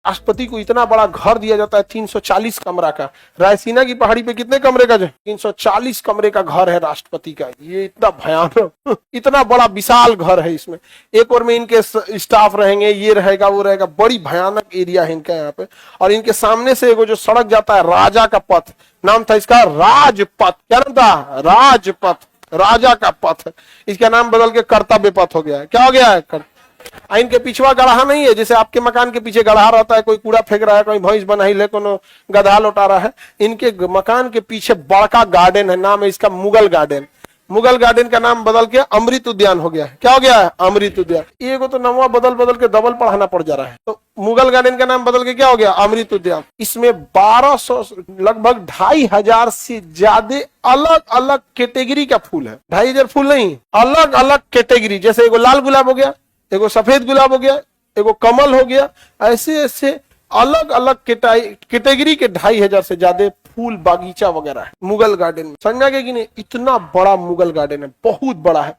राष्ट्रपति को इतना बड़ा घर दिया जाता है 340 कमरा का। रायसीना की पहाड़ी पे कितने कमरे का? 340 कमरे का घर है राष्ट्रपति का। ये इतना भयानक, इतना बड़ा विशाल घर है। इसमें एक और में इनके स्टाफ रहेंगे, ये रहेगा वो रहेगा, बड़ी भयानक एरिया है इनका यहाँ पे। और इनके सामने से एगो जो सड़क जाता है राजा का पथ, नाम था इसका राजपथ। क्या नाम था? राजपथ, राजा का पथ। इसका नाम बदल के कर्तव्य पथ हो गया है। क्या हो गया है? इनके पिछवा गढ़ा नहीं है, जैसे आपके मकान के पीछे गढ़ा रहता है, कोई कूड़ा फेंक रहा है, कोई भैंस बना ही ले, कोनो गधा लौटा रहा है। इनके मकान के पीछे बड़का गार्डन है, नाम है इसका मुगल गार्डन। मुगल गार्डन का नाम बदल के अमृत उद्यान हो गया है। क्या हो गया है? अमृत उद्यान। ये को तो नाम बदल बदल के डबल पढ़ाना पड़ जा रहा है। तो मुगल गार्डन का नाम बदल के क्या हो गया? अमृत उद्यान। इसमें 1200 लगभग 2500 से ज्यादा अलग अलग कैटेगरी का फूल है। 2500 फूल नहीं, अलग अलग कैटेगरी। जैसे एगो लाल गुलाब हो गया, एगो सफेद गुलाब हो गया, एगो कमल हो गया, ऐसे ऐसे अलग अलग कैटेगरी के 2500 से ज्यादा फूल बागीचा वगैरह है मुगल गार्डन में। समझ में आ गया कि नहीं? इतना बड़ा मुगल गार्डन है, बहुत बड़ा है।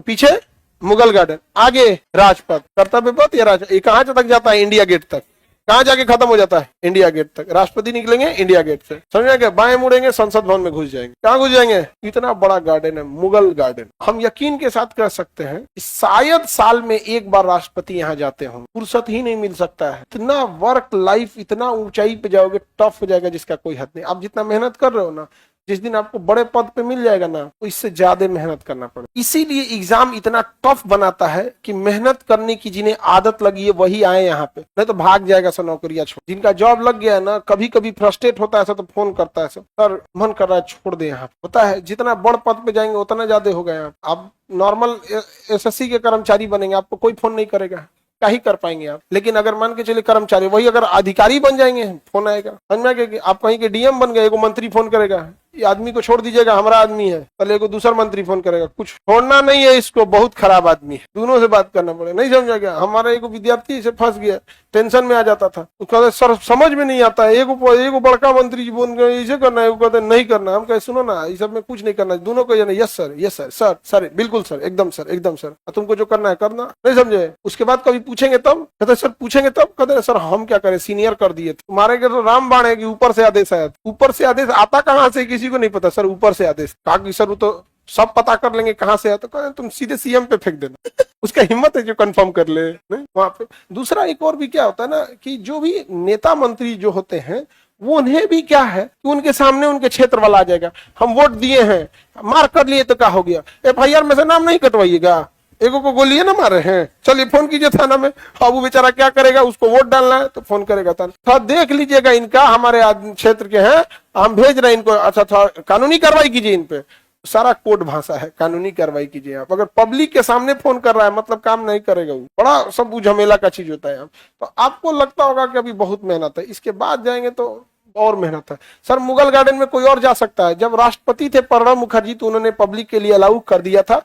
पीछे मुगल गार्डन, आगे राजपथ, कर्तव्य पथ या राज। ये कहां तक जाता है? इंडिया गेट तक। कहां जाके खत्म हो जाता है? इंडिया गेट तक। राष्ट्रपति निकलेंगे इंडिया गेट से, समझ गए? बाएं मुड़ेंगे संसद भवन में घुस जाएंगे। कहां घुस जाएंगे? इतना बड़ा गार्डन है मुगल गार्डन। हम यकीन के साथ कह सकते हैं शायद साल में एक बार राष्ट्रपति यहाँ जाते हों। फुर्सत ही नहीं मिल सकता है। इतना वर्क लाइफ, इतना ऊंचाई पे जाओगे, टफ हो जाएगा जिसका कोई हद नहीं। आप जितना मेहनत कर रहे हो ना, जिस दिन आपको बड़े पद पे मिल जाएगा ना, तो इससे ज्यादा मेहनत करना पड़ेगा। इसीलिए एग्जाम इतना टफ बनाता है कि मेहनत करने की जिन्हें आदत लगी है वही आए यहाँ पे, नहीं तो भाग जाएगा सर नौकरियां छोड़। जिनका जॉब लग गया है ना, कभी कभी फ्रस्ट्रेट होता है सर, तो फोन करता है सर मन कर रहा है छोड़ दे। यहाँ होता है जितना बड़ पद पे जाएंगे उतना ज्यादा होगा। यहाँ आप नॉर्मल एसएससी के कर्मचारी बनेंगे, आपको कोई फोन नहीं करेगा, क्या ही कर पाएंगे आप। लेकिन अगर मान के चलिए कर्मचारी, वही अगर अधिकारी बन जाएंगे, फोन आएगा। समझ में आ गया कि आप कहीं के डीएम बन गए, एगो मंत्री फोन करेगा, ये आदमी को छोड़ दीजिएगा, हमारा आदमी है, पहले एगो दूसरा मंत्री फोन करेगा, कुछ छोड़ना नहीं है इसको, बहुत खराब आदमी है, दोनों से बात करना पड़ेगा। नहीं समझा गया? हमारा एगो विद्यार्थी से फंस गया, टेंशन में आ जाता था, तो कहते सर समझ में नहीं आता है, एगो बड़का मंत्री जी बोल गए इसे करना है, कहते नहीं करना। हम कहे सुनो ना, इस सब में कुछ नहीं करना, दोनों को yes sir, yes sir, sir sir बिल्कुल सर, एकदम सर, एकदम सर, तुमको जो करना है करना। नहीं समझे? उसके बाद कभी पूछेंगे तब, कहते सर पूछेंगे तब, कहते सर हम क्या करें, सीनियर कर दिए, तुम्हारे तो राम बाण है कि ऊपर से आदेश आया। ऊपर से आदेश आता कहाँ से किसी को नहीं पता सर, ऊपर से आदेश। कहा कि सर वो तो सब पता कर लेंगे कहां से है, तो कहा तुम सीधे सीएम पे फेंक देना। उसका हिम्मत है जो कंफर्म कर ले वहां पे। दूसरा एक और भी क्या होता है ना, कि जो भी नेता मंत्री जो होते हैं, वो उन्हें भी क्या है कि उनके सामने उनके क्षेत्र वाला आ जाएगा, हम वोट दिए हैं, मार कर लिए तो क्या हो गया, FIR में से नाम नहीं कटवाइएगा, एगो को गोलियां ना मारे हैं, चलिए फोन कीजिए थाना में। अब वो बेचारा क्या करेगा, उसको वोट डालना है तो फोन करेगा थाना, थोड़ा देख लीजिएगा इनका, हमारे क्षेत्र के हैं, हम भेज रहे हैं इनको, अच्छा थोड़ा कानूनी कार्रवाई कीजिए इन पे। सारा कोड भाषा है, कानूनी कार्रवाई कीजिए आप। अगर पब्लिक के सामने फोन कर रहा है मतलब काम नहीं करेगा, वो बड़ा सब झमेला का चीज होता है। तो आपको लगता होगा कि अभी बहुत मेहनत है, इसके बाद जाएंगे तो और मेहनत है। सर मुगल गार्डन में कोई और जा सकता है। जब राष्ट्रपति थे प्रणब मुखर्जी, तो उन्होंने पब्लिक के लिए अलाउ कर दिया था,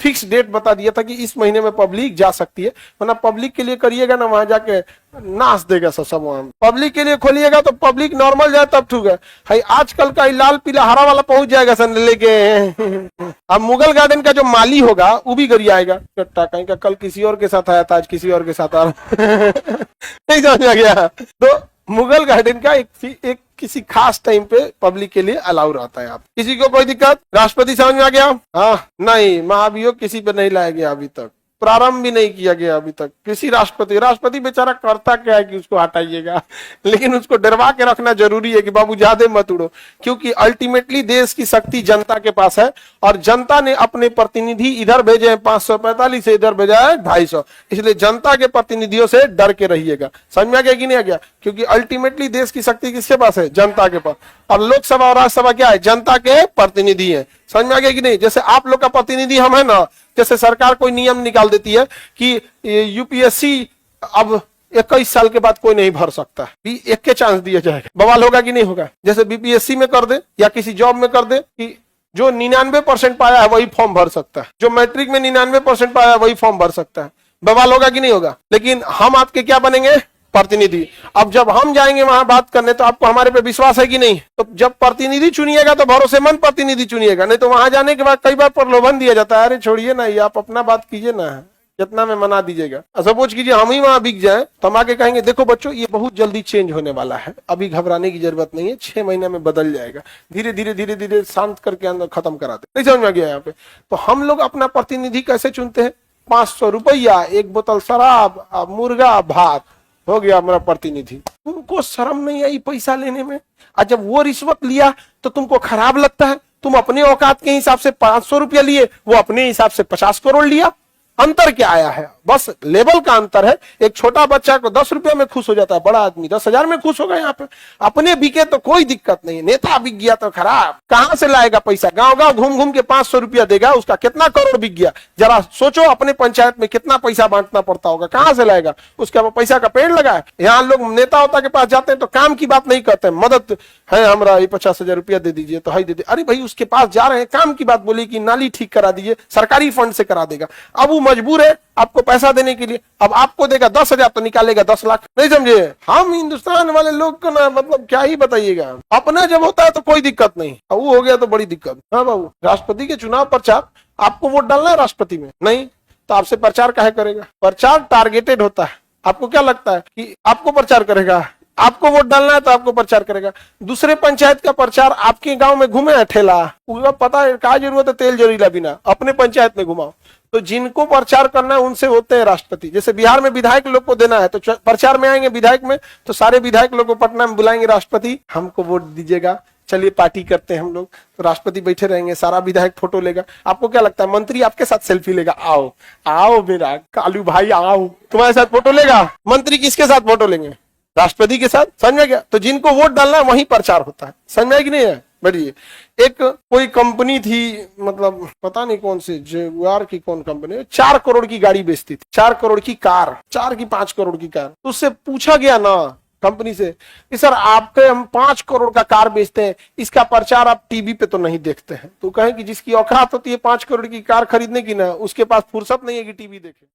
फिक्स डेट बता दिया था कि इस महीने में पब्लिक जा सकती है। वरना पब्लिक के लिए करिएगा ना, वहां जाके नाच देगा सब। वहां पब्लिक के लिए खोलिएगा तो पब्लिक नॉर्मल जाए तब ठीक है। आजकल का लाल पीला हरा वाला पहुंच जाएगा सर लेके। अब मुगल गार्डन का जो माली होगा वो भी गरियाएगा, चट्टा कहीं का कल किसी और के साथ आया था, आज किसी और के साथ आ रहा। नहीं समझ आ गया? तो मुगल गार्डन का एक किसी खास टाइम पे पब्लिक के लिए अलाउ रहता है। आप किसी को कोई दिक्कत? राष्ट्रपति समझ में आ गया? हाँ नहीं, महाभियोग किसी पे नहीं लाया गया अभी तक, प्रारंभ भी नहीं किया गया अभी तक किसी राष्ट्रपति बेचारा करता क्या है कि उसको हटाइएगा, लेकिन उसको डरवा के रखना जरूरी है कि बाबू ज्यादा मत उड़ो, क्योंकि अल्टीमेटली देश की शक्ति जनता के पास है, और जनता ने अपने प्रतिनिधि इधर भेजे हैं 545 से, इधर भेजा है 250, इसलिए जनता के प्रतिनिधियों से डर के रहिएगा। समझ में आ गया कि नहीं आ गया? क्योंकि अल्टीमेटली देश की शक्ति किसके पास है? जनता के पास। और लोकसभा और राज्यसभा क्या है? जनता के प्रतिनिधि है। समझ में आ गया कि नहीं? जैसे आप लोग का प्रतिनिधि हम है ना, जैसे सरकार कोई नियम निकाल देती है कि यूपीएससी अब 21 साल के बाद कोई नहीं भर सकता, भी एक के चांस दिया जाएगा, बवाल होगा कि नहीं होगा? जैसे बीपीएससी में कर दे या किसी जॉब में कर दे कि जो 99% पाया है वही फॉर्म भर सकता है, जो मैट्रिक में 99% पाया है वही फॉर्म भर सकता है, बवाल होगा कि नहीं होगा? लेकिन हम आपके क्या बनेंगे? प्रतिनिधि। अब जब हम जाएंगे वहां बात करने, तो आपको हमारे पे विश्वास है कि नहीं? तो जब प्रतिनिधि चुनिएगा तो भरोसेमंद प्रतिनिधि चुनिएगा, नहीं तो वहां जाने के बाद कई बार प्रलोभन दिया जाता है, अरे छोड़िए ना, ये आप अपना बात कीजिए ना, कितना में मना दीजिएगा। सपोज कीजिए हम ही वहां बिक जाए तो हम आके कहेंगे देखो बच्चों ये बहुत जल्दी चेंज होने वाला है, अभी घबराने की जरूरत नहीं है, 6 महीने में बदल जाएगा, धीरे धीरे धीरे धीरे शांत करके अंदर खत्म कराते। नहीं समझ में आ गया यहाँ पे? तो हम लोग अपना प्रतिनिधि कैसे चुनते हैं? 500 रुपया, 1 बोतल शराब, मुर्गा भात, हो गया हमारा प्रतिनिधि। तुमको शर्म नहीं आई पैसा लेने में? और जब वो रिश्वत लिया तो तुमको खराब लगता है? तुम अपने औकात के हिसाब से 500 रुपया लिए, वो अपने हिसाब से 50 करोड़ लिया। अंतर क्या आया है? बस लेवल का अंतर है। एक छोटा बच्चा को 10 रुपया में खुश हो जाता है, बड़ा आदमी 10,000 में खुश होगा। यहाँ पे अपने बिके तो कोई दिक्कत नहीं, नेता बिक गया तो खराब। कहां से लाएगा पैसा? गांव गांव घूम घूम के 500 रुपया देगा, उसका कितना करोड़ बिक गया? जरा सोचो, अपने पंचायत में कितना पैसा बांटना पड़ता होगा, कहां से लाएगा? उसके पैसा का पेड़ लगा है। यहाँ लोग नेता होता के पास जाते हैं तो काम की बात नहीं करते, मदद है हमारा, ये 50,000 रुपया दे दीजिए, तो हाई दे दे। अरे भाई उसके पास जा रहे हैं, काम की बात बोली कि नाली ठीक करा दीजिए, सरकारी फंड से करा देगा। अब वो मजबूर है आपको पैसा देने के लिए, अब आपको देगा 10,000 तो निकालेगा 10 लाख। नहीं समझे? हम हिंदुस्तान वाले लोग को ना मतलब क्या ही बताइएगा। अपना जब होता है तो कोई दिक्कत नहीं, वो हो गया तो बड़ी दिक्कत। हाँ बाबू, राष्ट्रपति के चुनाव प्रचार, आपको वोट डालना है राष्ट्रपति में? नहीं तो आपसे प्रचार काहे करेगा? प्रचार टारगेटेड होता है। आपको क्या लगता है कि आपको प्रचार करेगा? आपको वोट डालना है तो आपको प्रचार करेगा। दूसरे पंचायत का प्रचार आपके गांव में घूमे है ठेला, पूरा पता है क्या जरूरत है तेल जरीला बिना, अपने पंचायत में घुमाओ। तो जिनको प्रचार करना है उनसे होते हैं राष्ट्रपति। जैसे बिहार में विधायक लोग को देना है तो प्रचार में आएंगे विधायक में, तो सारे विधायक लोग को पटना में बुलाएंगे, राष्ट्रपति हमको वोट दीजिएगा, चलिए पार्टी करते हैं हम लोग। तो राष्ट्रपति बैठे रहेंगे, सारा विधायक फोटो लेगा। आपको क्या लगता है मंत्री आपके साथ सेल्फी लेगा? आओ आओ मेरा कालू भाई आओ, तुम्हारे साथ फोटो लेगा? मंत्री किसके साथ फोटो लेंगे? राष्ट्रपति के साथ। समझ में गया? तो जिनको वोट डालना है वहीं प्रचार होता है। समझ में कि नहीं है? बढ़िए। एक कोई कंपनी थी, मतलब पता नहीं कौन सी, जेगुआर की कौन कंपनी, 4 करोड़ की गाड़ी बेचती थी, 4 करोड़ की कार, 4 की 5 करोड़ की कार। तो उससे पूछा गया ना कंपनी से कि सर आपके हम 5 करोड़ का कार बेचते हैं, इसका प्रचार आप टीवी पे तो नहीं देखते हैं? तो कहें कि जिसकी औकात होती है 5 करोड़ की कार खरीदने की ना, उसके पास फुर्सत नहीं है कि टीवी देखे।